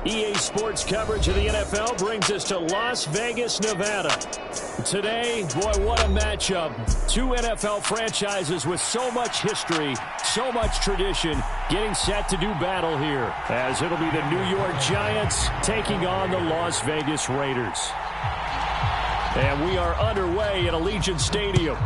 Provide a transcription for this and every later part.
EA Sports coverage of the NFL brings us to Las Vegas, Nevada. Today, boy, what a matchup. Two NFL franchises with so much history, so much tradition, getting set to do battle here, as it'll be the New York Giants taking on the Las Vegas Raiders. And we are underway at Allegiant Stadium.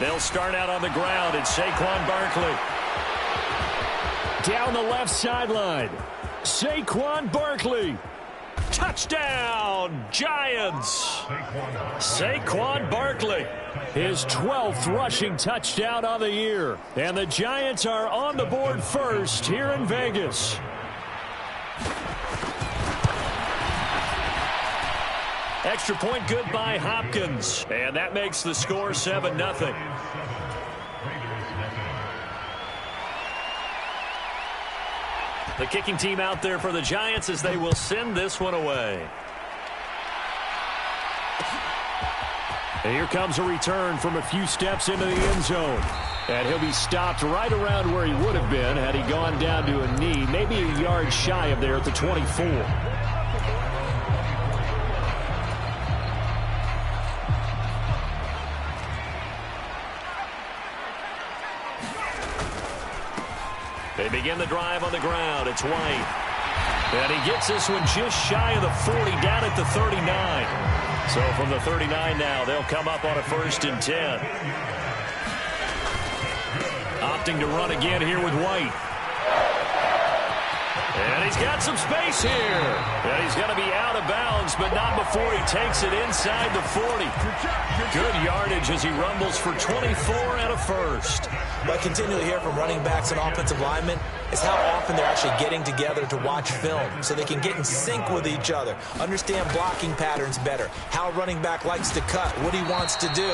They'll start out on the ground. It's Saquon Barkley. Down the left sideline. Saquon Barkley. Touchdown, Giants. Saquon Barkley. His 12th rushing touchdown on the year. And the Giants are on the board first here in Vegas. Extra point good by Hopkins. And that makes the score 7-0. The kicking team out there for the Giants as they will send this one away. And here comes a return from a few steps into the end zone. And he'll be stopped right around where he would have been had he gone down to a knee, maybe a yard shy of there at the 24. They begin the drive on the ground. It's White. And he gets this one just shy of the 40, down at the 39. So from the 39 now, they'll come up on a 1st and 10. Opting to run again here with White. And he's got some space here. And he's going to be out of bounds, but not before he takes it inside the 40. Good yardage as he rumbles for 24 and a 1st. What I continually hear from running backs and offensive linemen is how often they're actually getting together to watch film so they can get in sync with each other, understand blocking patterns better, how a running back likes to cut, what he wants to do.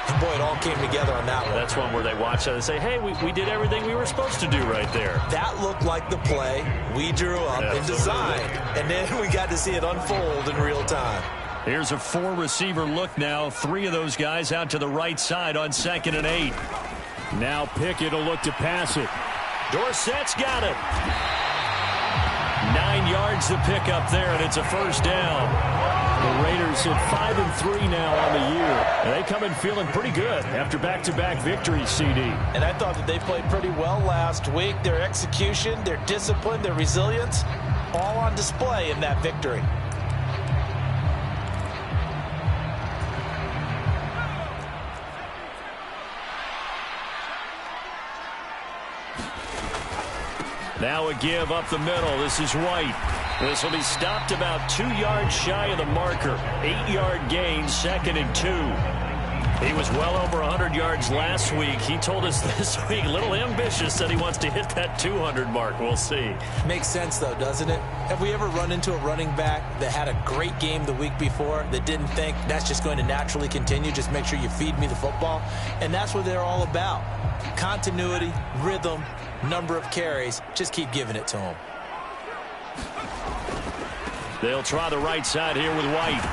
And, boy, it all came together on that one. That's one where they watch that and say, hey, we did everything we were supposed to do right there. That looked like the play we drew up and designed, and then we got to see it unfold in real time. Here's a 4-receiver look now. 3 of those guys out to the right side on 2nd and 8. Now Pickett will look to pass it. Dorsett's got it. 9 yards to pick up there, and it's a 1st down. The Raiders sit 5-3 now on the year. And they come in feeling pretty good after back-to-back victories, CD. And I thought that they played pretty well last week. Their execution, their discipline, their resilience, all on display in that victory. Now a give up the middle. This is White. This will be stopped about 2 yards shy of the marker. 8-yard gain, 2nd and 2. He was well over 100 yards last week. He told us this week, a little ambitious, that he wants to hit that 200 mark. We'll see. Makes sense, though, doesn't it? Have we ever run into a running back that had a great game the week before that didn't think that's just going to naturally continue? Just make sure you feed me the football. And that's what they're all about. Continuity, rhythm, number of carries. Just keep giving it to them. They'll try the right side here with White.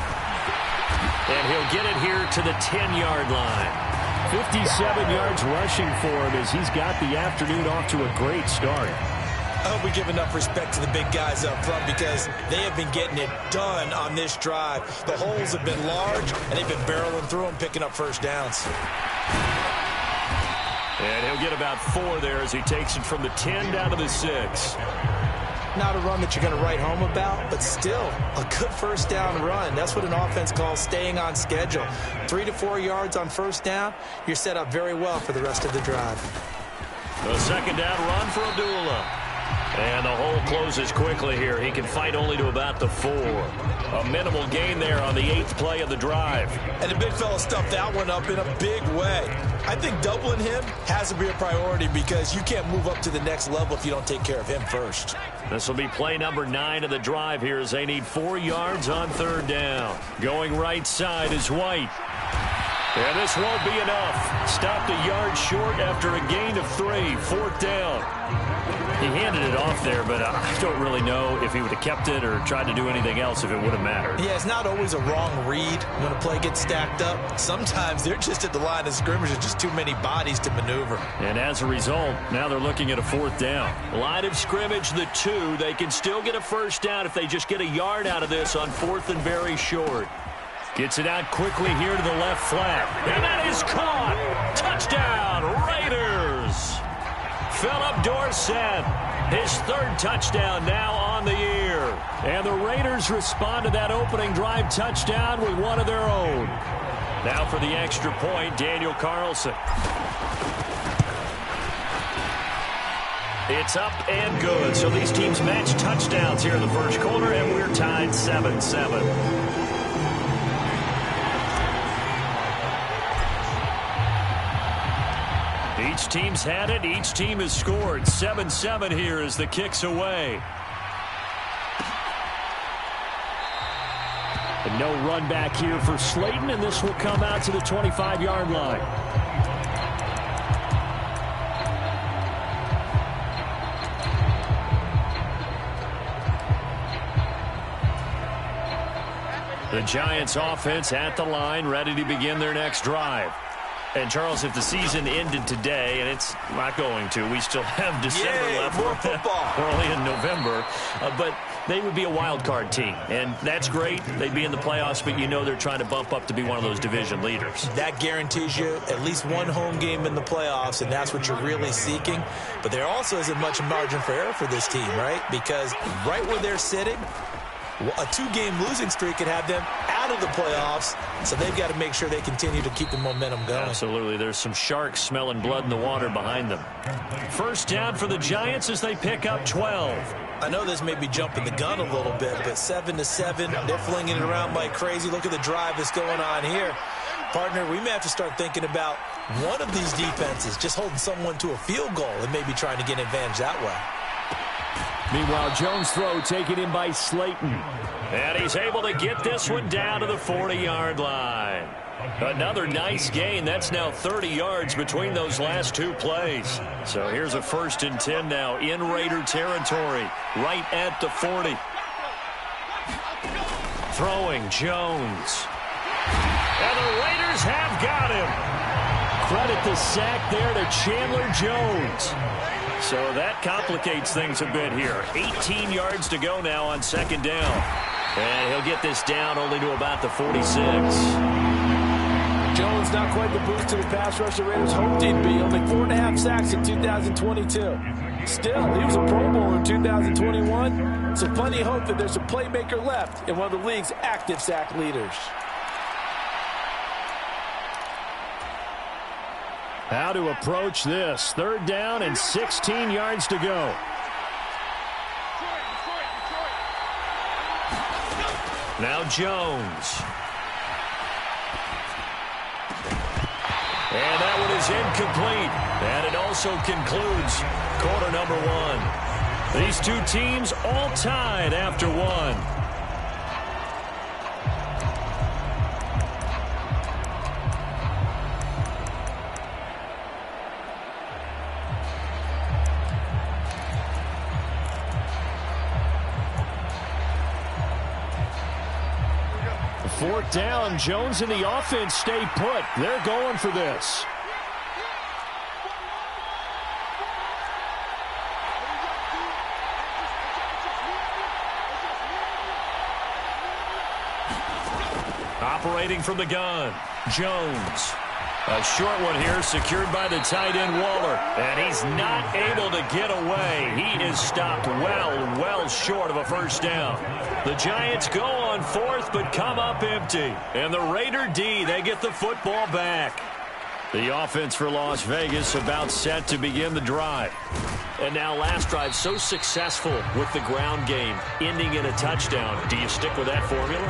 And he'll get it here to the 10-yard line. 57 yards rushing for him as he's got the afternoon off to a great start. I hope we give enough respect to the big guys up front because they have been getting it done on this drive. The holes have been large, and they've been barreling through them, picking up 1st downs. And he'll get about 4 there as he takes it from the 10 down to the 6. Not a run that you're going to write home about, but still a good 1st down run. That's what an offense calls staying on schedule. 3 to 4 yards on 1st down, you're set up very well for the rest of the drive. The 2nd down run for Abdullah. And the hole closes quickly here. He can fight only to about the 4. A minimal gain there on the 8th play of the drive. And the big fella stuffed that one up in a big way. I think doubling him has to be a priority because you can't move up to the next level if you don't take care of him first. This will be play number 9 of the drive here as they need 4 yards on 3rd down. Going right side is White. And this won't be enough. Stopped a yard short after a gain of 3. 4th down. He handed it off there, but I don't really know if he would have kept it or tried to do anything else if it would have mattered. Yeah, it's not always a wrong read when a play gets stacked up. Sometimes they're just at the line of scrimmage. There's just too many bodies to maneuver. And as a result, now they're looking at a 4th down. Line of scrimmage, the 2. They can still get a 1st down if they just get a yard out of this on 4th and very short. Gets it out quickly here to the left flat. And that is caught. Touchdown, Raiders. Philip Dorsett, his 3rd touchdown now on the year. And the Raiders respond to that opening drive touchdown with one of their own. Now for the extra point, Daniel Carlson. It's up and good. So these teams match touchdowns here in the first quarter, and we're tied 7-7. Each team's had it. Each team has scored. 7-7 here as the kick's away. And no run back here for Slayton, and this will come out to the 25-yard line. The Giants offense at the line, ready to begin their next drive. And, Charles, if the season ended today, and it's not going to, we still have December left. More football. We're only in November. But they would be a wild card team, and that's great. They'd be in the playoffs, but you know they're trying to bump up to be one of those division leaders. That guarantees you at least one home game in the playoffs, and that's what you're really seeking. But there also isn't much margin for error for this team, right? Because right where they're sitting, a 2-game losing streak could have them out of the playoffs, so they've got to make sure they continue to keep the momentum going. Absolutely. There's some sharks smelling blood in the water behind them. 1st down for the Giants as they pick up 12. I know this may be jumping the gun a little bit, but 7-7, they're flinging it around like crazy. Look at the drive that's going on here. Partner, we may have to start thinking about one of these defenses just holding someone to a field goal and maybe trying to get an advantage that way. Meanwhile, Jones' throw taken in by Slayton. And he's able to get this one down to the 40-yard line. Another nice gain. That's now 30 yards between those last 2 plays. So here's a 1st and 10 now in Raider territory, right at the 40. Throwing Jones. And the Raiders have got him. Credit the sack there to Chandler Jones. So that complicates things a bit here. 18 yards to go now on 2nd down. And he'll get this down only to about the 46. Jones not quite the boost to the pass rush the Raiders hoped he'd be. Only 4.5 sacks in 2022. Still, he was a Pro Bowler in 2021. So plenty of hope that there's a playmaker left and one of the league's active sack leaders. How to approach this. 3rd down and 16 yards to go. Now Jones. And that one is incomplete. And it also concludes quarter number 1. These 2 teams all tied after 1. Fourth down, Jones and the offense stay put. They're going for this. Operating from the gun, Jones. A short one here, secured by the tight end Waller. And he's not able to get away. He is stopped well short of a 1st down. The Giants go on 4th, but come up empty. And the Raider D, they get the football back. The offense for Las Vegas about set to begin the drive. And now last drive so successful with the ground game, ending in a touchdown. Do you stick with that formula?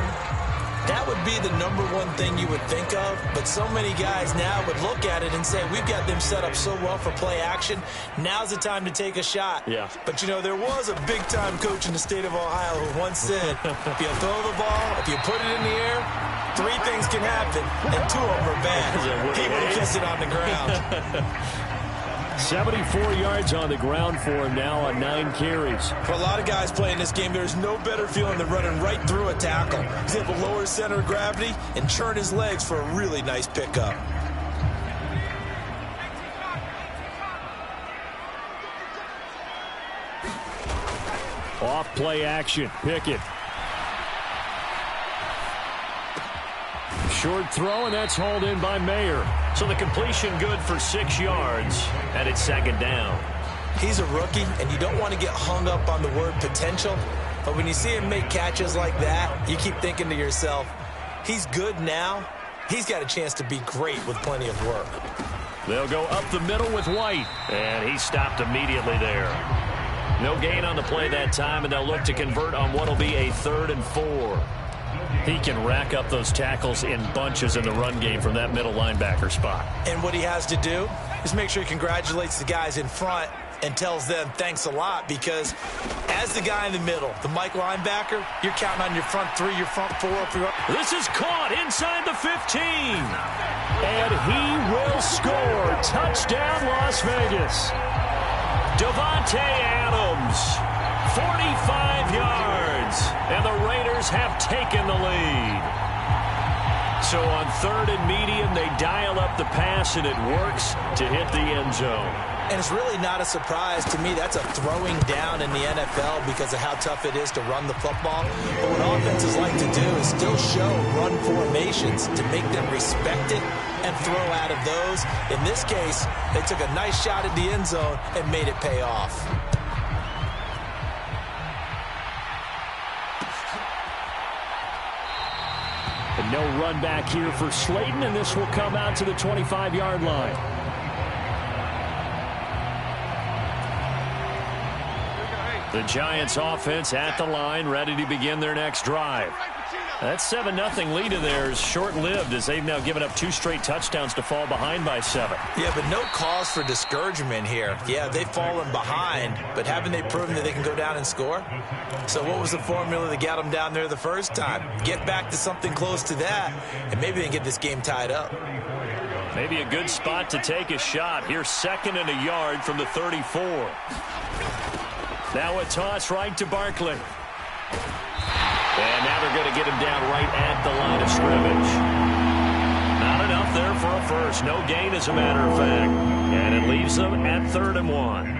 That would be the number one thing you would think of, but so many guys now would look at it and say, we've got them set up so well for play action. Now's the time to take a shot. Yeah. But, you know, there was a big-time coach in the state of Ohio who once said, if you throw the ball, if you put it in the air, 3 things can happen, and 2 of them are bad. He would have kissed it on the ground. 74 yards on the ground for him now on 9 carries. For a lot of guys playing this game, there's no better feeling than running right through a tackle. He's able to lower his center of gravity and churn his legs for a really nice pickup. Off play action. Pickett. Short throw, and that's hauled in by Mayer. So the completion good for 6 yards, and it's 2nd down. He's a rookie, and you don't want to get hung up on the word potential. But when you see him make catches like that, you keep thinking to yourself, he's good now. He's got a chance to be great with plenty of work. They'll go up the middle with White, and he stopped immediately there. No gain on the play that time, and they'll look to convert on what will be a 3rd and 4. He can rack up those tackles in bunches in the run game from that middle linebacker spot. And what he has to do is make sure he congratulates the guys in front and tells them thanks a lot, because as the guy in the middle, the Mike linebacker, you're counting on your front 3, your front 4. This is caught inside the 15. And he will score. Touchdown, Las Vegas. Devontae Adams, 45 yards, and the Raiders have taken the lead. So on 3rd and medium, they dial up the pass, and it works to hit the end zone. And it's really not a surprise to me. That's a throwing down in the NFL because of how tough it is to run the football. But what offenses like to do is still show run formations to make them respect it and throw out of those. In this case, they took a nice shot at the end zone and made it pay off. And no run back here for Slayton, and this will come out to the 25-yard line. The Giants offense at the line, ready to begin their next drive. That 7-0 lead of theirs short-lived, as they've now given up 2 straight touchdowns to fall behind by 7. Yeah, but no cause for discouragement here. Yeah, they've fallen behind, but haven't they proven that they can go down and score? So what was the formula that got them down there the first time? Get back to something close to that, and maybe they can get this game tied up. Maybe a good spot to take a shot. Here's 2nd and a yard from the 34. Now a toss right to Barkley. And now they're going to get him down right at the line of scrimmage. Not enough there for a first. No gain, as a matter of fact. And it leaves them at 3rd and 1.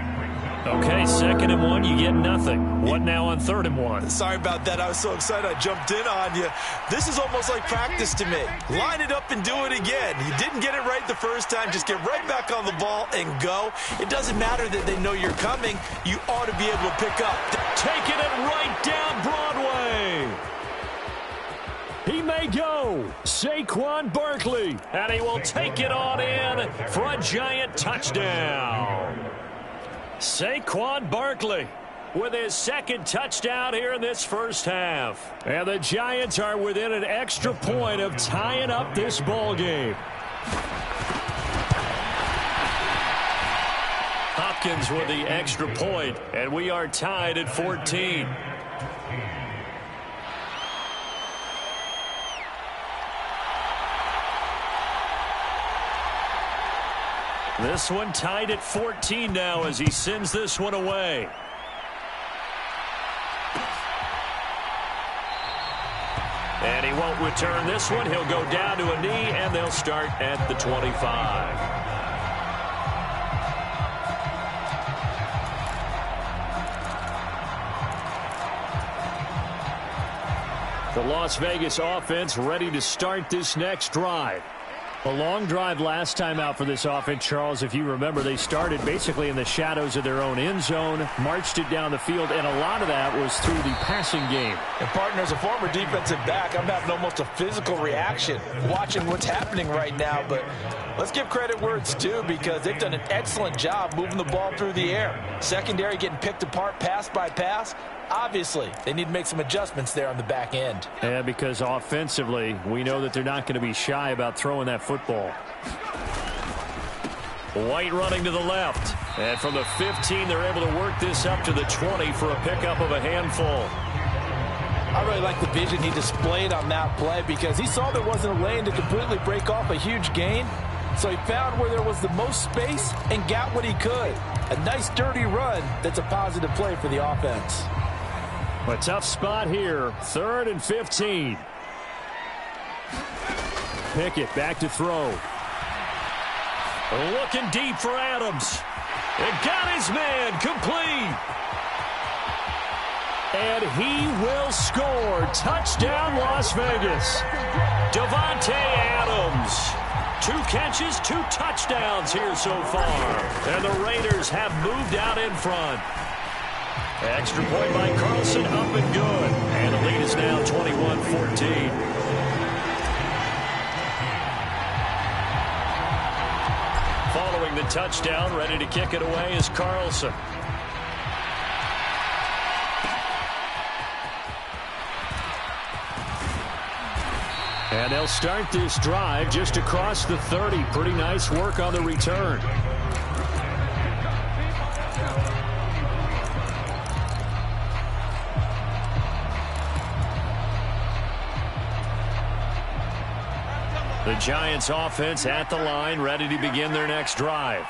Okay, 2nd and 1, you get nothing. What now on 3rd and 1? Sorry about that. I was so excited I jumped in on you. This is almost like practice to me. Line it up and do it again. You didn't get it right the first time. Just get right back on the ball and go. It doesn't matter that they know you're coming. You ought to be able to pick up. Taking it right down Broadway. He may go. Saquon Barkley. And he will take it on in for a Giant touchdown. Saquon Barkley with his 2nd touchdown here in this first half. And the Giants are within an extra point of tying up this ball game. Hopkins with the extra point, and we are tied at 14. This one tied at 14 now as he sends this one away. And he won't return this one. He'll go down to a knee, and they'll start at the 25. The Las Vegas offense ready to start this next drive. A long drive last time out for this offense, Charles. If you remember, they started basically in the shadows of their own end zone, marched it down the field, and a lot of that was through the passing game. And, partner, as a former defensive back, I'm having almost a physical reaction watching what's happening right now. But let's give credit where it's due, because they've done an excellent job moving the ball through the air. Secondary getting picked apart pass by pass. Obviously, they need to make some adjustments there on the back end. Yeah, because offensively, we know that they're not going to be shy about throwing that football. White running to the left. And from the 15, they're able to work this up to the 20 for a pickup of a handful. I really like the vision he displayed on that play, because he saw there wasn't a lane to completely break off a huge gain. So he found where there was the most space and got what he could. A nice dirty run that's a positive play for the offense. A tough spot here. 3rd and 15. Pickett back to throw. Looking deep for Adams. It got his man complete. And he will score. Touchdown, Las Vegas. Davante Adams. 2 catches, 2 touchdowns here so far. And the Raiders have moved out in front. Extra point by Carlson, up and good. And the lead is now 21-14. Following the touchdown, ready to kick it away is Carlson. And they'll start this drive just across the 30. Pretty nice work on the return. The Giants offense at the line, ready to begin their next drive.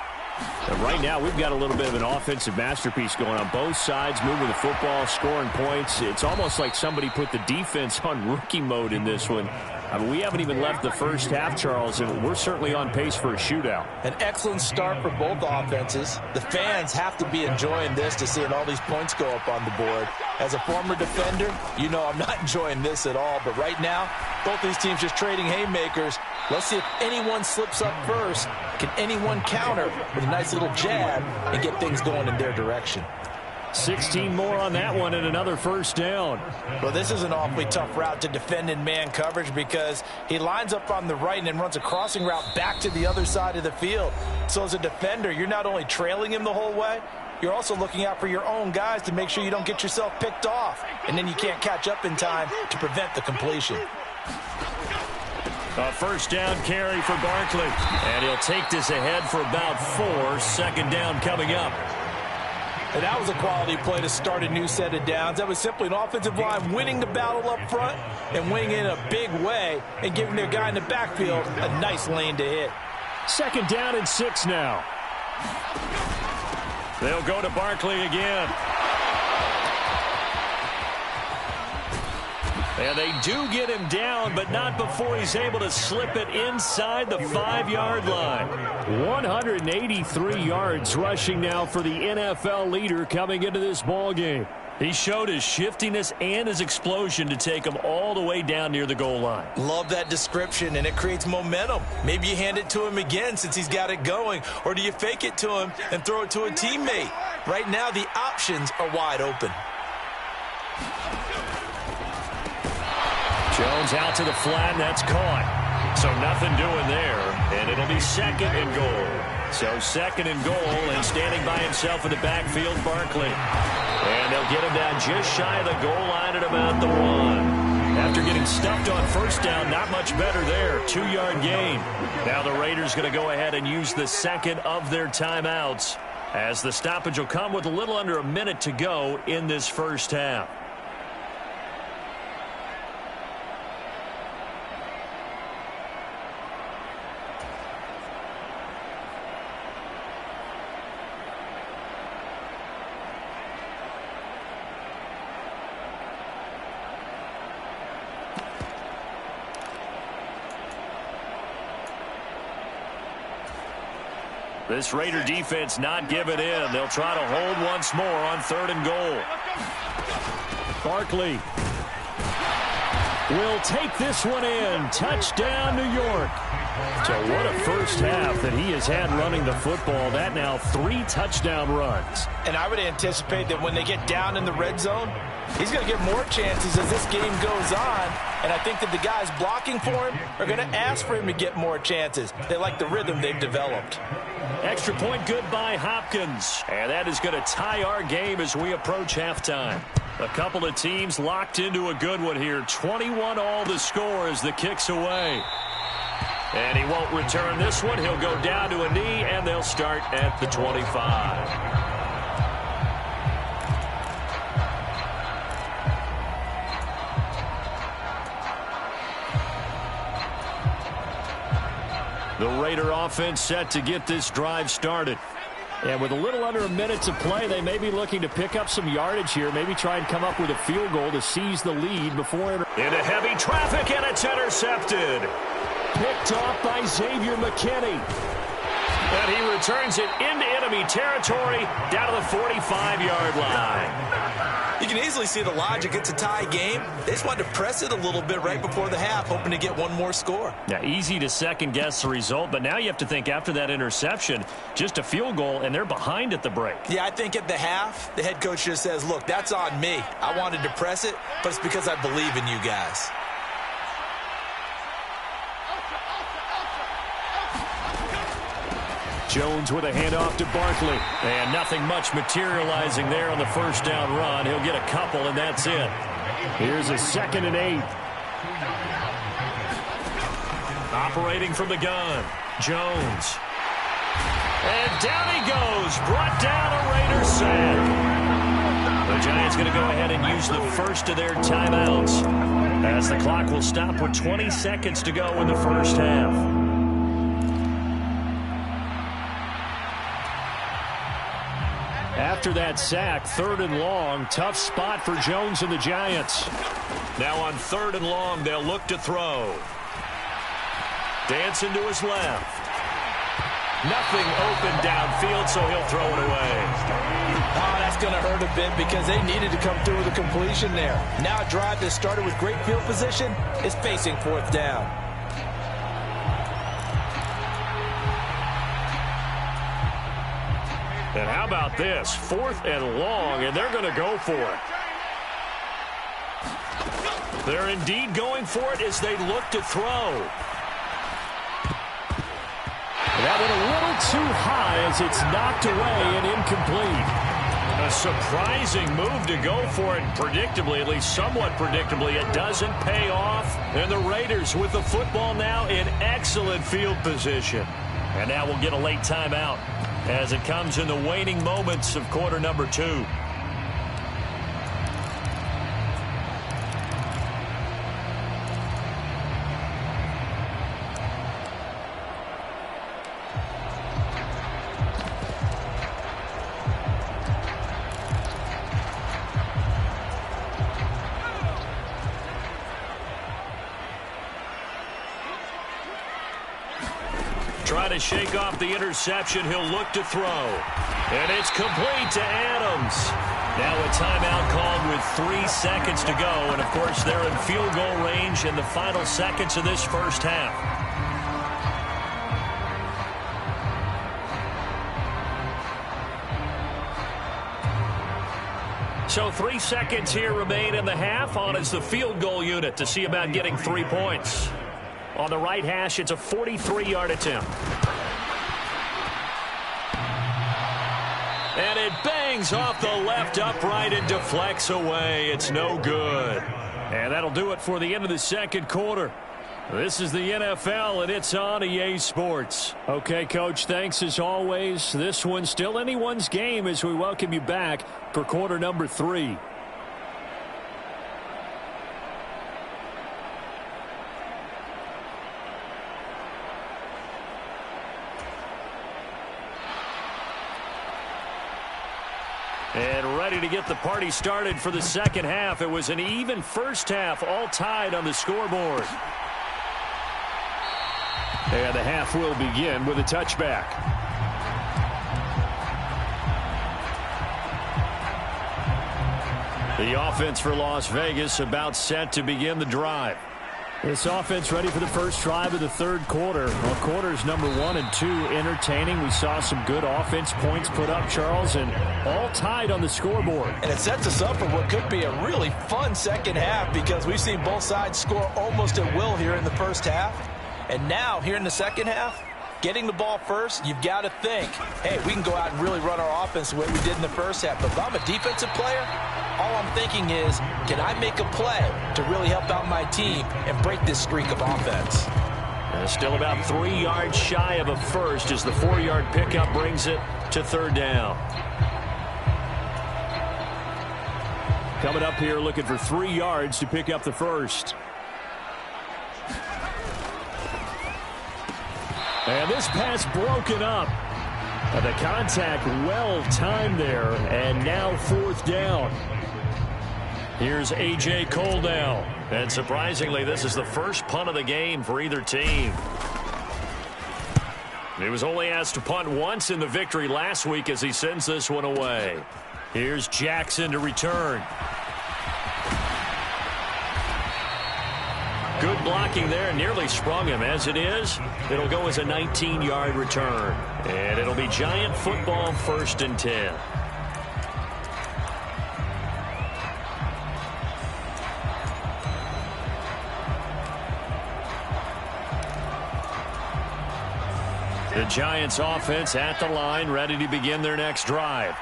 And right now, we've got a little bit of an offensive masterpiece going on both sides, moving the football, scoring points. It's almost like somebody put the defense on rookie mode in this one. I mean, we haven't even left the first half, Charles, and we're certainly on pace for a shootout. An excellent start for both offenses. The fans have to be enjoying this to seeing all these points go up on the board. As a former defender, you know I'm not enjoying this at all. But right now, both these teams just trading haymakers. Let's see if anyone slips up first. Can anyone counter with a nice little jab and get things going in their direction? 16 more on that one and another first down. Well, this is an awfully tough route to defend in man coverage, because he lines up on the right and then runs a crossing route back to the other side of the field. So as a defender, you're not only trailing him the whole way, you're also looking out for your own guys to make sure you don't get yourself picked off. And then you can't catch up in time to prevent the completion. A first down carry for Barkley. And he'll take this ahead for about 4. Second down coming up. And that was a quality play to start a new set of downs. That was simply an offensive line winning the battle up front and winning in a big way and giving their guy in the backfield a nice lane to hit. Second down and 6 now. They'll go to Barkley again. And they do get him down, but not before he's able to slip it inside the 5-yard line. 183 yards rushing now for the NFL leader coming into this ballgame. He showed his shiftiness and his explosion to take him all the way down near the goal line. Love that description, and it creates momentum. Maybe you hand it to him again since he's got it going, or do you fake it to him and throw it to a teammate? Right now, the options are wide open. Jones out to the flat, and that's caught. So nothing doing there, and it'll be 2nd and goal. So 2nd and goal, and standing by himself in the backfield, Barkley. And they'll get him down just shy of the goal line at about the 1. After getting stuffed on first down, not much better there. 2-yard gain. Now the Raiders going to go ahead and use the second of their timeouts, as the stoppage will come with a little under a minute to go in this first half. This Raider defense not giving in. They'll try to hold once more on 3rd and goal. Barkley. will take this one in. Touchdown, New York. So what a first half that he has had running the football. That now 3 touchdown runs. And I would anticipate that when they get down in the red zone, he's going to get more chances as this game goes on. And I think that the guys blocking for him are going to ask for him to get more chances. They like the rhythm they've developed. Extra point good by Hopkins. And that is going to tie our game as we approach halftime. A couple of teams locked into a good one here. 21-all the score as the kick's away. And he won't return this one. He'll go down to a knee, and they'll start at the 25. The Raider offense set to get this drive started. And with a little under a minute to play, they may be looking to pick up some yardage here, maybe try and come up with a field goal to seize the lead before into heavy traffic, and it's intercepted. Picked off by Xavier McKinney. And he returns it into enemy territory down to the 45-yard line. You can easily see the logic. It's a tie game. They just wanted to press it a little bit right before the half, hoping to get one more score. Yeah, easy to second-guess the result, but now you have to think after that interception, just a field goal, and they're behind at the break. Yeah, I think at the half, the head coach just says, look, that's on me. I wanted to press it, but it's because I believe in you guys. Jones with a handoff to Barkley. And nothing much materializing there on the first down run. He'll get a couple, and that's it. Here's a 2nd and 8. Operating from the gun. Jones. And down he goes. Brought down a Raider sack. The Giants going to go ahead and use the first of their timeouts, as the clock will stop with 20 seconds to go in the first half. After that sack, 3rd and long, tough spot for Jones and the Giants. Now on 3rd and long, they'll look to throw. Dancing to his left. Nothing open downfield, so he'll throw it away. Oh, that's going to hurt a bit because they needed to come through with a completion there. Now a drive that started with great field position is facing 4th down. And how about this? 4th and long, and they're going to go for it. They're indeed going for it as they look to throw. That went a little too high as it's knocked away and incomplete. A surprising move to go for it. Predictably, at least somewhat predictably, it doesn't pay off. And the Raiders with the football now in excellent field position. And now we'll get a late timeout as it comes in the waning moments of quarter number 2. Try to shake off the interception. He'll look to throw. And it's complete to Adams. Now a timeout called with 3 seconds to go. And, of course, they're in field goal range in the final seconds of this first half. So 3 seconds here remain in the half. On is the field goal unit to see about getting 3 points. On the right hash, it's a 43-yard attempt. And it bangs off the left upright and deflects away. It's no good. And that'll do it for the end of the second quarter. This is the NFL, and it's on EA Sports. Okay, Coach, thanks as always. This one's still anyone's game as we welcome you back for quarter number 3. And ready to get the party started for the second half. It was an even first half, all tied on the scoreboard. And the half will begin with a touchback. The offense for Las Vegas about set to begin the drive. This offense ready for the first drive of the third quarter. Well, quarters number 1 and 2 entertaining. We saw some good offense points put up, Charles, and all tied on the scoreboard. And it sets us up for what could be a really fun second half because we've seen both sides score almost at will here in the first half. And now, here in the second half, getting the ball first, you've got to think, hey, we can go out and really run our offense the way we did in the first half. But if I'm a defensive player, all I'm thinking is, can I make a play to really help out my team and break this streak of offense? Still about 3 yards shy of a first as the 4-yard pickup brings it to third down. Coming up here looking for 3 yards to pick up the first. And this pass broken up. The contact well timed there, and now fourth down. Here's A.J. Cole now. And surprisingly, this is the first punt of the game for either team. He was only asked to punt once in the victory last week as he sends this one away. Here's Jackson to return. Good blocking there, nearly sprung him. As it is, it'll go as a 19-yard return. And it'll be Giant football, 1st and 10. The Giants offense at the line, ready to begin their next drive.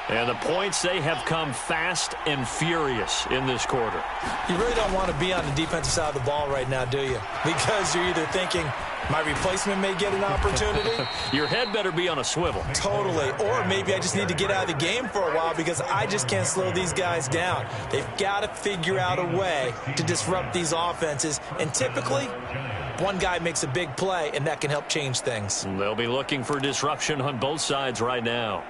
And the points, they have come fast and furious in this quarter. You really don't want to be on the defensive side of the ball right now, do you? Because you're either thinking, my replacement may get an opportunity. Your head better be on a swivel. Totally. Or maybe I just need to get out of the game for a while because I just can't slow these guys down. They've got to figure out a way to disrupt these offenses. And typically, one guy makes a big play, and that can help change things. They'll be looking for disruption on both sides right now.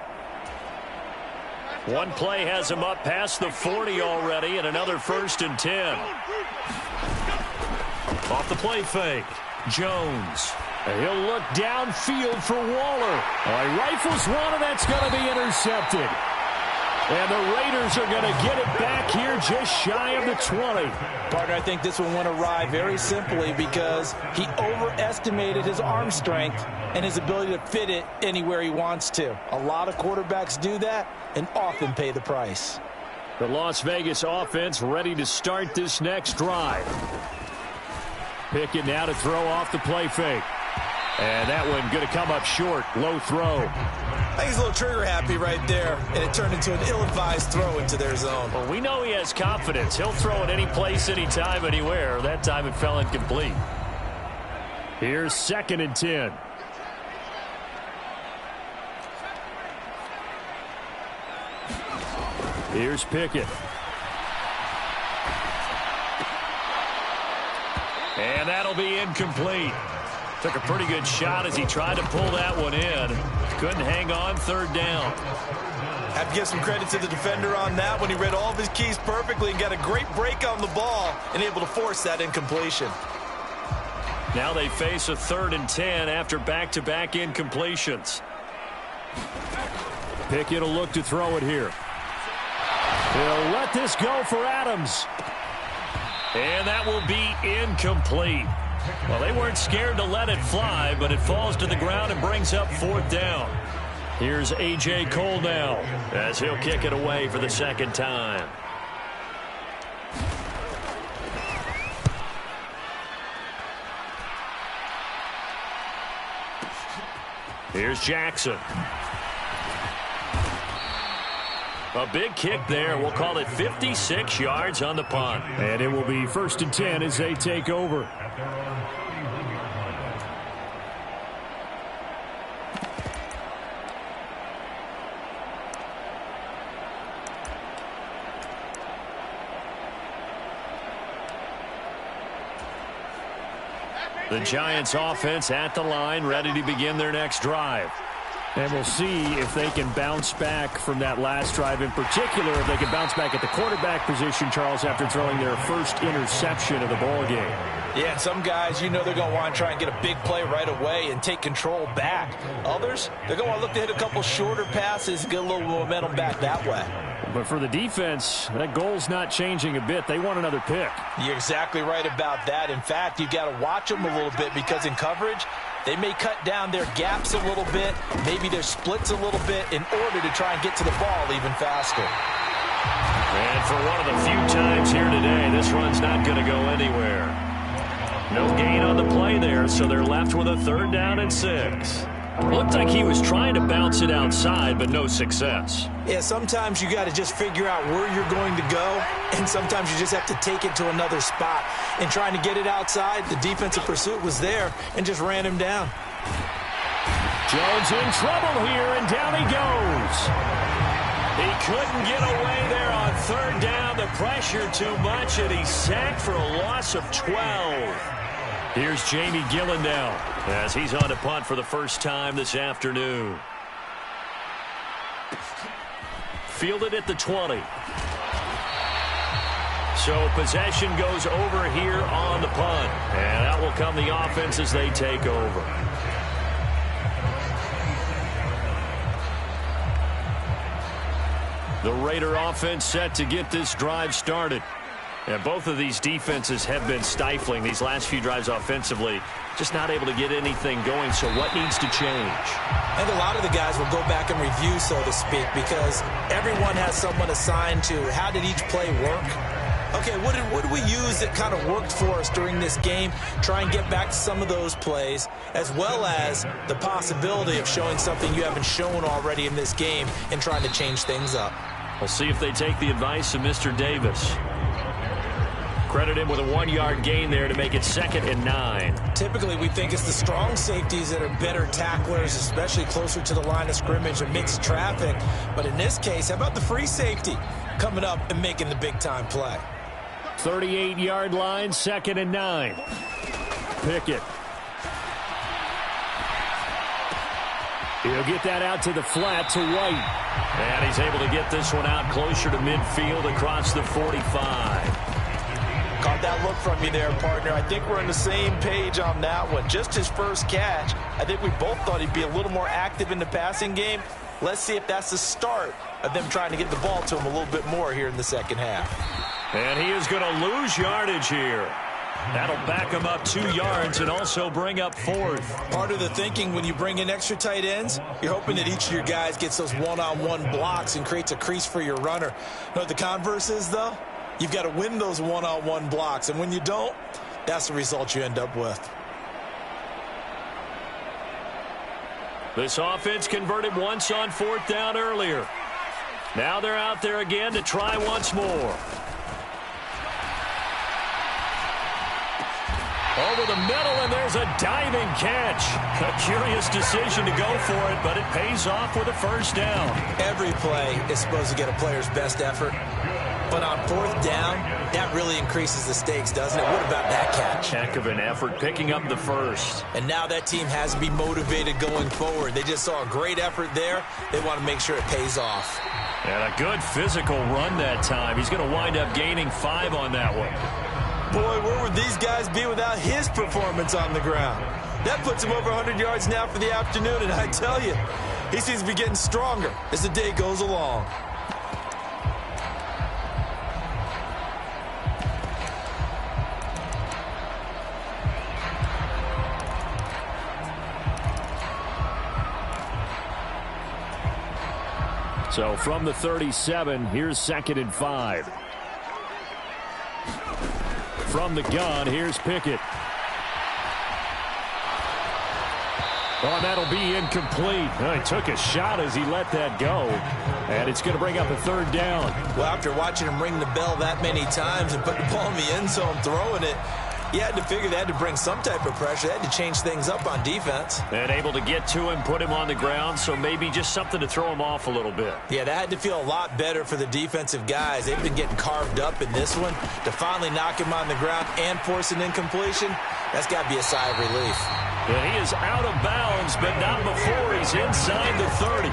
One play has him up past the 40 already, and another 1st and 10. Off the play fake. Jones. And he'll look downfield for Waller. He rifles one, and that's going to be intercepted. And the Raiders are going to get it back here just shy of the 20. Partner, I think this one went awry very simply because he overestimated his arm strength and his ability to fit it anywhere he wants to. A lot of quarterbacks do that and often pay the price. The Las Vegas offense ready to start this next drive. Pickett now to throw off the play fake. And that one going to come up short. Low throw. I think he's a little trigger happy right there, and it turned into an ill-advised throw into their zone. Well, we know he has confidence. He'll throw it any place, anytime, anywhere. That time it fell incomplete. Here's 2nd and 10. Here's Pickett. And that'll be incomplete. Took a pretty good shot as he tried to pull that one in. Couldn't hang on, 3rd down. Have to give some credit to the defender on that when he read all of his keys perfectly and got a great break on the ball and able to force that incompletion. Now they face a 3rd and 10 after back-to-back incompletions. Pickett will look to throw it here. He'll let this go for Adams. And that will be incomplete. Well, they weren't scared to let it fly, but it falls to the ground and brings up 4th down. Here's A.J. Cole now as he'll kick it away for the 2nd time. Here's Jackson. A big kick there. We'll call it 56 yards on the punt. And it will be 1st and 10 as they take over. The Giants offense at the line, ready to begin their next drive. And we'll see if they can bounce back from that last drive, in particular if they can bounce back at the quarterback position, Charles, after throwing their first interception of the ball game. Yeah, and some guys, you know they're going to want to try and get a big play right away and take control back. Others, they're going to look to hit a couple shorter passes, get a little momentum back that way. But for the defense, that goal's not changing a bit. They want another pick. You're exactly right about that. In fact, you've got to watch them a little bit because in coverage, they may cut down their gaps a little bit, maybe their splits a little bit in order to try and get to the ball even faster. And for one of the few times here today, this run's not going to go anywhere. No gain on the play there, so they're left with a 3rd down and 6. Looked like he was trying to bounce it outside, but no success. Yeah, sometimes you got to just figure out where you're going to go, and sometimes you just have to take it to another spot. And trying to get it outside, the defensive pursuit was there and just ran him down. Jones in trouble here, and down he goes. He couldn't get away there on 3rd down. The pressure too much, and he's sacked for a loss of 12. Here's Jamie Gillen now as he's on to punt for the first time this afternoon. Fielded at the 20. So possession goes over here on the punt. And out will come the offense as they take over. The Raider offense set to get this drive started. And both of these defenses have been stifling these last few drives offensively. Just not able to get anything going, so what needs to change? And a lot of the guys will go back and review, so to speak, because everyone has someone assigned to how did each play work. Okay, what did we use that kind of worked for us during this game? Try and get back to some of those plays, as well as the possibility of showing something you haven't shown already in this game and trying to change things up. We'll see if they take the advice of Mr. Davis. Credit him with a 1-yard gain there to make it 2nd and 9. Typically, we think it's the strong safeties that are better tacklers, especially closer to the line of scrimmage amidst traffic. But in this case, how about the free safety coming up and making the big-time play? 38-yard line, 2nd and 9. Pickett. He'll get that out to the flat to White. And he's able to get this one out closer to midfield across the 45. Caught that look from you there, partner. I think we're on the same page on that one. Just his first catch. I think we both thought he'd be a little more active in the passing game. Let's see if that's the start of them trying to get the ball to him a little bit more here in the second half. And he is going to lose yardage here. That'll back him up 2 yards and also bring up 4th. Part of the thinking when you bring in extra tight ends, you're hoping that each of your guys gets those one-on-one blocks and creates a crease for your runner. You know what the converse is, though? You've got to win those one-on-one blocks, and when you don't, that's the result you end up with. This offense converted once on 4th down earlier. Now they're out there again to try once more. Over the middle, and there's a diving catch. A curious decision to go for it, but it pays off with a 1st down. Every play is supposed to get a player's best effort. But on 4th down, that really increases the stakes, doesn't it? What about that catch? Heck of an effort, picking up the 1st. And now that team has to be motivated going forward. They just saw a great effort there. They want to make sure it pays off. And a good physical run that time. He's going to wind up gaining 5 on that one. Boy, where would these guys be without his performance on the ground? That puts him over 100 yards now for the afternoon, and I tell you, he seems to be getting stronger as the day goes along. So from the 37, here's 2nd and 5. From the gun, here's Pickett. Oh, that'll be incomplete. He took a shot as he let that go. And it's going to bring up a 3rd down. Well, after watching him ring the bell that many times and put the ball in the end zone, throwing it, you had to figure they had to bring some type of pressure. They had to change things up on defense. And able to get to him, put him on the ground, so maybe just something to throw him off a little bit. Yeah, that had to feel a lot better for the defensive guys. They've been getting carved up in this one. To finally knock him on the ground and force an incompletion, that's got to be a sigh of relief. And he is out of bounds, but not before he's inside the 30.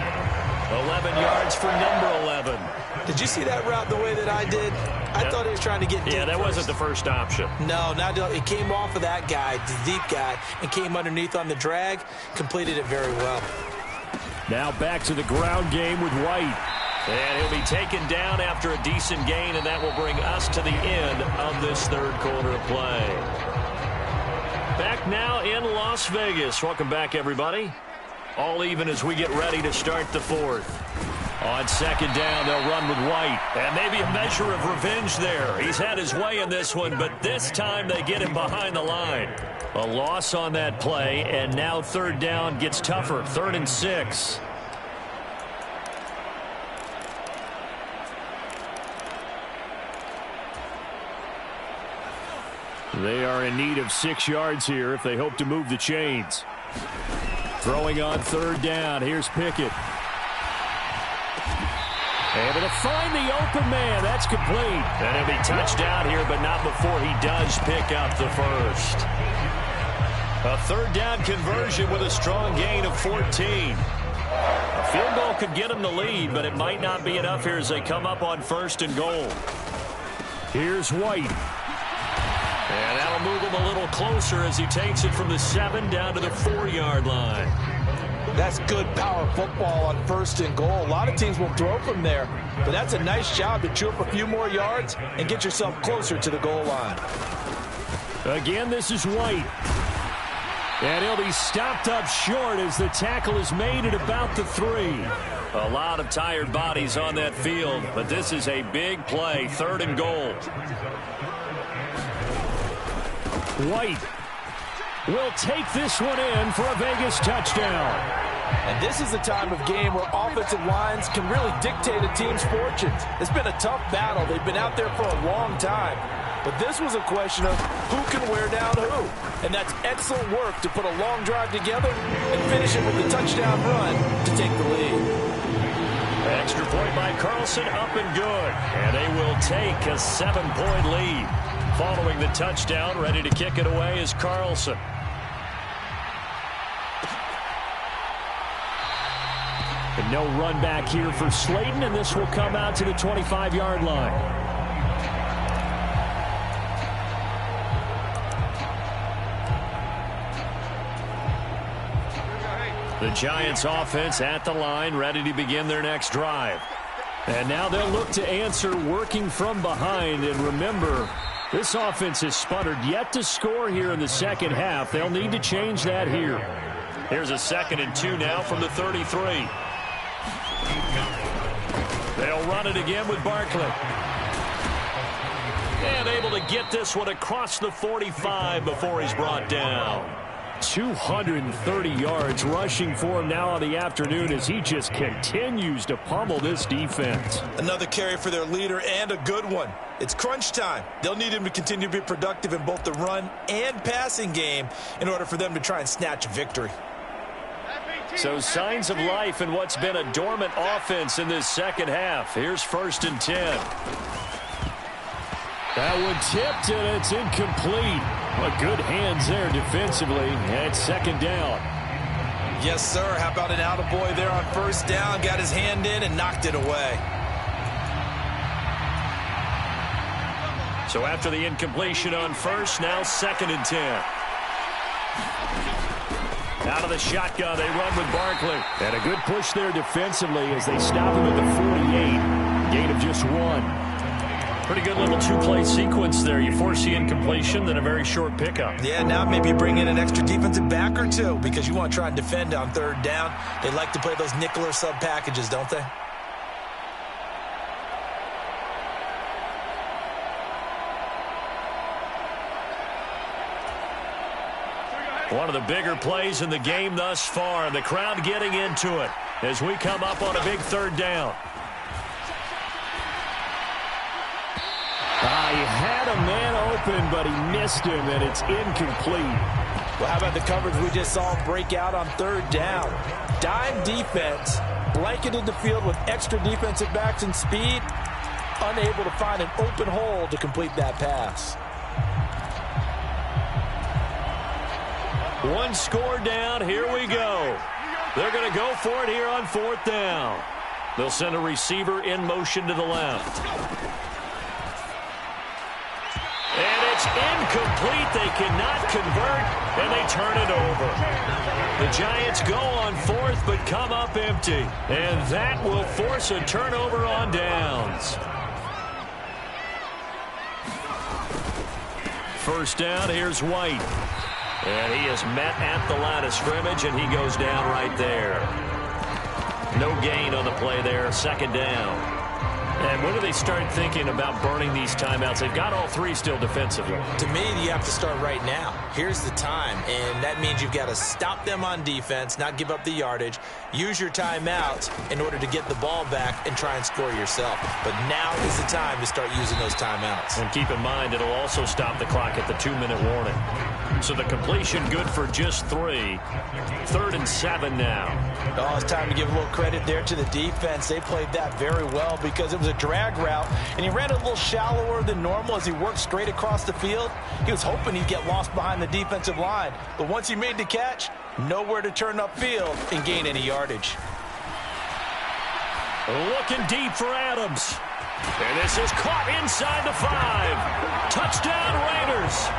11 yards for number 11. Did you see that route the way that I did? I thought he was trying to get deep. Yeah, that wasn't the first option. No, it came off of that guy, the deep guy, and came underneath on the drag, completed it very well. Now back to the ground game with White. And he'll be taken down after a decent gain, and that will bring us to the end of this third quarter of play. Back now in Las Vegas. Welcome back, everybody. All even as we get ready to start the fourth. On second down, they'll run with White. And maybe a measure of revenge there. He's had his way in this one, but this time they get him behind the line. A loss on that play, and now third down gets tougher. 3rd and 6. They are in need of 6 yards here if they hope to move the chains. Throwing on third down. Here's Pickett. Able to find the open man. That's complete. And he'll be touchdown here, but not before he does pick up the first. A third down conversion with a strong gain of 14. A field goal could get him the lead, but it might not be enough here as they come up on 1st and goal. Here's White. And that'll move him a little closer as he takes it from the 7 down to the 4-yard line. That's good power football on 1st and goal. A lot of teams will throw from there, but that's a nice job to chew up a few more yards and get yourself closer to the goal line. Again, this is White. And he'll be stopped up short as the tackle is made at about the 3. A lot of tired bodies on that field, but this is a big play. 3rd and goal. White will take this one in for a Vegas touchdown. And this is the time of game where offensive lines can really dictate a team's fortunes. It's been a tough battle. They've been out there for a long time. But this was a question of who can wear down who. And that's excellent work to put a long drive together and finish it with a touchdown run to take the lead. Extra point by Carlson, up and good. And they will take a 7-point lead. Following the touchdown, ready to kick it away is Carlson. And no run back here for Slayton, and this will come out to the 25-yard line. The Giants offense at the line, ready to begin their next drive. And now they'll look to answer working from behind. And remember, this offense has sputtered yet to score here in the second half. They'll need to change that here. Here's a 2nd and 2 now from the 33. They'll run it again with Barkley. And able to get this one across the 45 before he's brought down. 230 yards rushing for him now on the afternoon as he just continues to pummel this defense. Another carry for their leader and a good one. It's crunch time. They'll need him to continue to be productive in both the run and passing game in order for them to try and snatch a victory. So signs of life in what's been a dormant offense in this second half. Here's 1st and 10. That one tipped, and it's incomplete. But good hands there defensively. And 2nd down. Yes, sir. How about an attaboy there on 1st down? Got his hand in and knocked it away. So after the incompletion on 1st, now 2nd and 10. Out of the shotgun, they run with Barkley. And a good push there defensively as they stop him at the 48. Gain of just 1. Pretty good little 2-play sequence there. You force the incompletion, then a very short pickup. Yeah, now maybe you bring in an extra defensive back or two because you want to try and defend on 3rd down. They like to play those nickel or sub packages, don't they? One of the bigger plays in the game thus far. The crowd getting into it as we come up on a big 3rd down. He had a man open, but he missed him, and it's incomplete. Well, how about the coverage we just saw him break out on 3rd down? Dime defense, blanketed the field with extra defensive backs and speed, unable to find an open hole to complete that pass. One score down. Here we go. They're going to go for it here on 4th down. They'll send a receiver in motion to the left. And it's Incomplete. They cannot convert, and they turn it over. The Giants go on fourth, but come up empty. And that will force a turnover on downs. First down, here's White. And he is met at the line of scrimmage, and he goes down right there. No gain on the play there, second down. And when do they start thinking about burning these timeouts? They've got all three still defensively. To me, you have to start right now. Here's the time, and that means you've got to stop them on defense, not give up the yardage, use your timeouts in order to get the ball back and try and score yourself. But now is the time to start using those timeouts. And keep in mind, it'll also stop the clock at the 2-minute warning. So the completion good for just 3. 3rd and 7 now. Oh, it's time to give a little credit there to the defense. They played that very well because it was a drag route, and he ran a little shallower than normal as he worked straight across the field. He was hoping he'd get lost behind the defensive line, but once he made the catch, nowhere to turn upfield and gain any yardage. Looking deep for Adams. And this is caught inside the 5. Touchdown Raiders.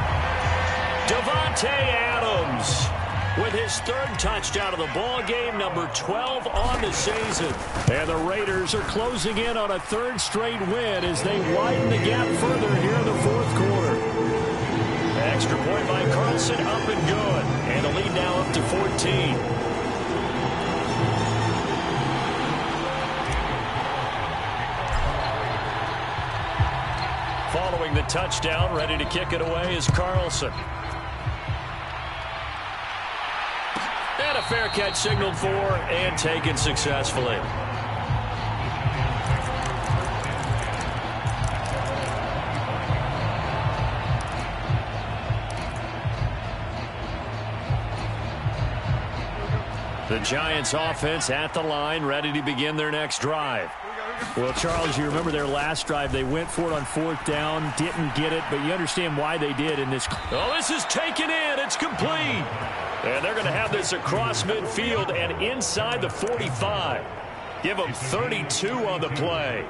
Davante Adams with his 3rd touchdown of the ball game, number 12 on the season. And the Raiders are closing in on a 3rd straight win as they widen the gap further here in the 4th quarter. Extra point by Carlson, up and good. And the lead now up to 14. Following the touchdown, ready to kick it away is Carlson. And a fair catch signaled for and taken successfully. The Giants offense at the line, ready to begin their next drive. Well, Charles, you remember their last drive. They went for it on 4th down, didn't get it, but you understand why they did in this. Oh, this is taken in. It's complete. And they're going to have this across midfield and inside the 45. Give them 32 on the play.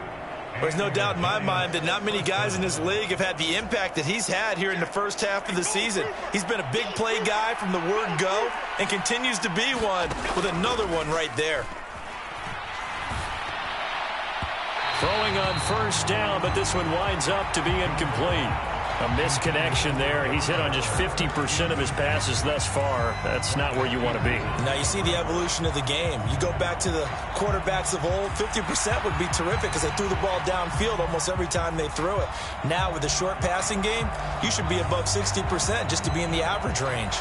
There's no doubt in my mind that not many guys in this league have had the impact that he's had here in the first half of the season. He's been a big play guy from the word go and continues to be one with another one right there. Throwing on first down, but this one winds up to be incomplete. A misconnection there. He's hit on just 50% of his passes thus far. That's not where you want to be. Now you see the evolution of the game. You go back to the quarterbacks of old, 50% would be terrific because they threw the ball downfield almost every time they threw it. Now with the short passing game, you should be above 60% just to be in the average range.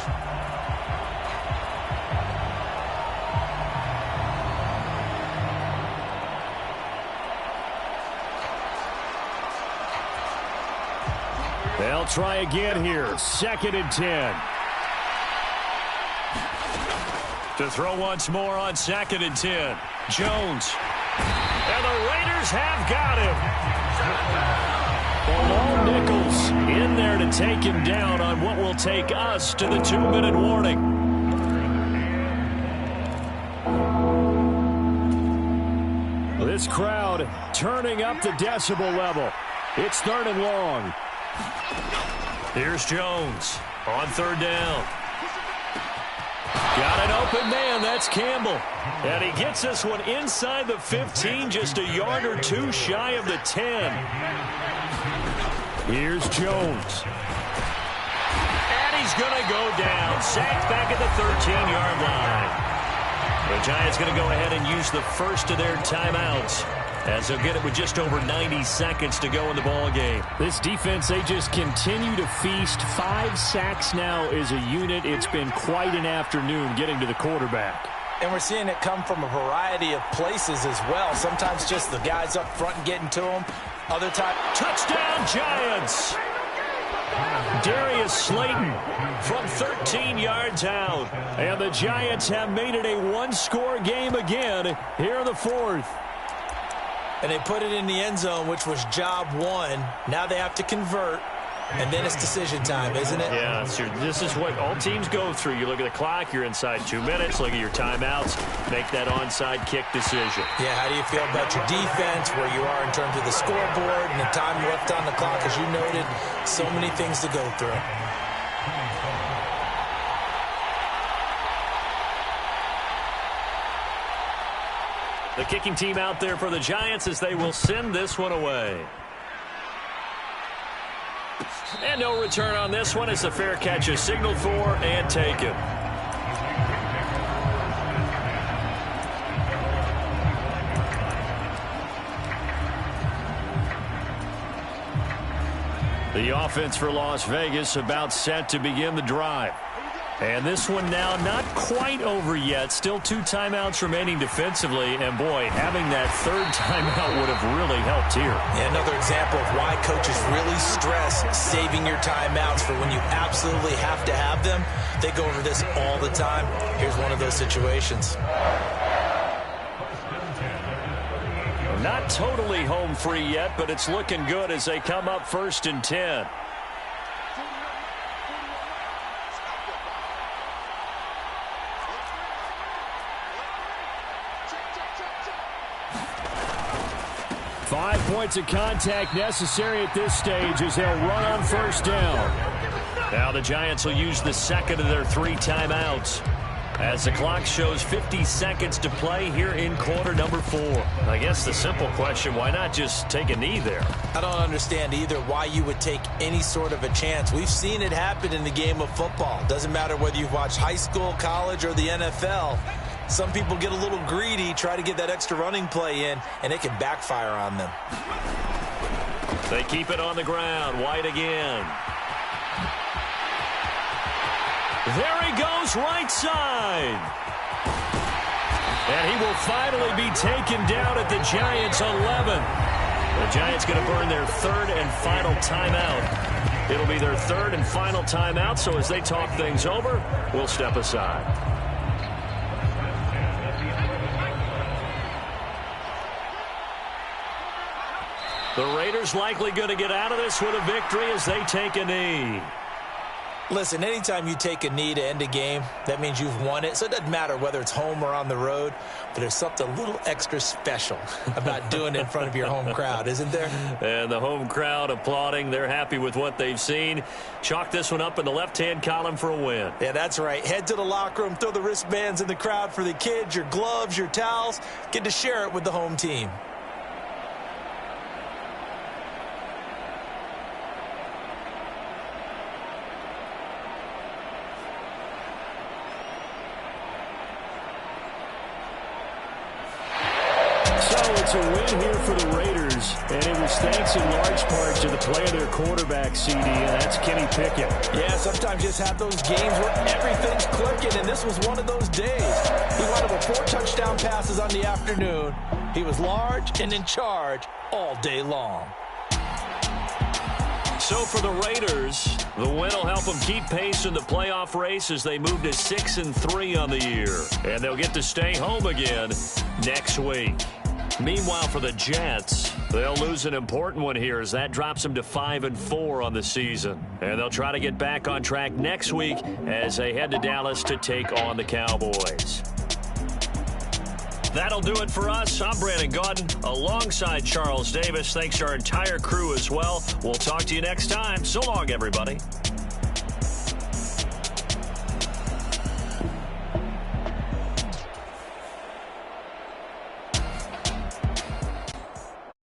They'll try again here. 2nd and 10. To throw once more on 2nd and 10. Jones. And the Raiders have got him. Long Nichols in there to take him down on what will take us to the 2-minute warning. This crowd turning up the decibel level. It's 3rd and long. Here's Jones on 3rd down. Got an open man. That's Campbell. And he gets this one inside the 15, just a yard or 2 shy of the 10. Here's Jones. And he's going to go down. Sacked back at the 13-yard line. The Giants going to go ahead and use the first of their timeouts, as they'll get it with just over 90 seconds to go in the ball game. This defense, they just continue to feast. 5 sacks now as a unit. It's been quite an afternoon getting to the quarterback. And we're seeing it come from a variety of places as well. Sometimes just the guys up front and getting to them. Other times, touchdown Giants! Darius Slayton from 13 yards out. And the Giants have made it a 1-score game again here in the 4th. And they put it in the end zone, which was job 1. Now they have to convert And then it's decision time, isn't it? Yeah, this is what all teams go through. You look at the clock, you're inside 2 minutes, look at your timeouts, make that onside kick decision. Yeah, how do you feel about your defense, where you are in terms of the scoreboard and the time left on the clock? As you noted, so many things to go through. The kicking team out there for the Giants as they will send this one away. And no return on this one as the fair catch is signaled for and taken. The offense for Las Vegas about set to begin the drive. And this one now not quite over yet. Still 2 timeouts remaining defensively. And, boy, having that third timeout would have really helped here. Yeah, another example of why coaches really stress saving your timeouts for when you absolutely have to have them. They go over this all the time. Here's one of those situations. Not totally home free yet, but it's looking good as they come up 1st and 10. Five points of contact necessary at this stage as they'll run on 1st down. Now the Giants will use the second of their 3 timeouts as the clock shows 50 seconds to play here in quarter number 4. I guess the simple question, why not just take a knee there? I don't understand either why you would take any sort of a chance. We've seen it happen in the game of football. Doesn't matter whether you've watched high school, college, or the NFL. Some people get a little greedy, try to get that extra running play in, and it can backfire on them. They keep it on the ground. White again. There he goes, right side. And he will finally be taken down at the Giants' 11. The Giants going to burn their 3rd and final timeout. It'll be their 3rd and final timeout, so as they talk things over, we'll step aside. The Raiders likely going to get out of this with a victory as they take a knee. Listen, anytime you take a knee to end a game, that means you've won it. So it doesn't matter whether it's home or on the road, but there's something a little extra special about doing it in front of your home crowd, isn't there? And the home crowd applauding. They're happy with what they've seen. Chalk this one up in the left-hand column for a win. Yeah, that's right. Head to the locker room, throw the wristbands in the crowd for the kids, your gloves, your towels. Get to share it with the home team. It's a win here for the Raiders, and it was thanks in large part to the play of their quarterback, CD, and that's Kenny Pickett. Yeah, sometimes you just have those games where everything's clicking, and this was one of those days. He went over 4 touchdown passes on the afternoon. He was large and in charge all day long. So for the Raiders, the win will help them keep pace in the playoff race as they move to 6-3 on the year. And they'll get to stay home again next week. Meanwhile, for the Jets, they'll lose an important one here as that drops them to 5-4 on the season. And they'll try to get back on track next week as they head to Dallas to take on the Cowboys. That'll do it for us. I'm Brandon Gaudin alongside Charles Davis. Thanks to our entire crew as well. We'll talk to you next time. So long, everybody.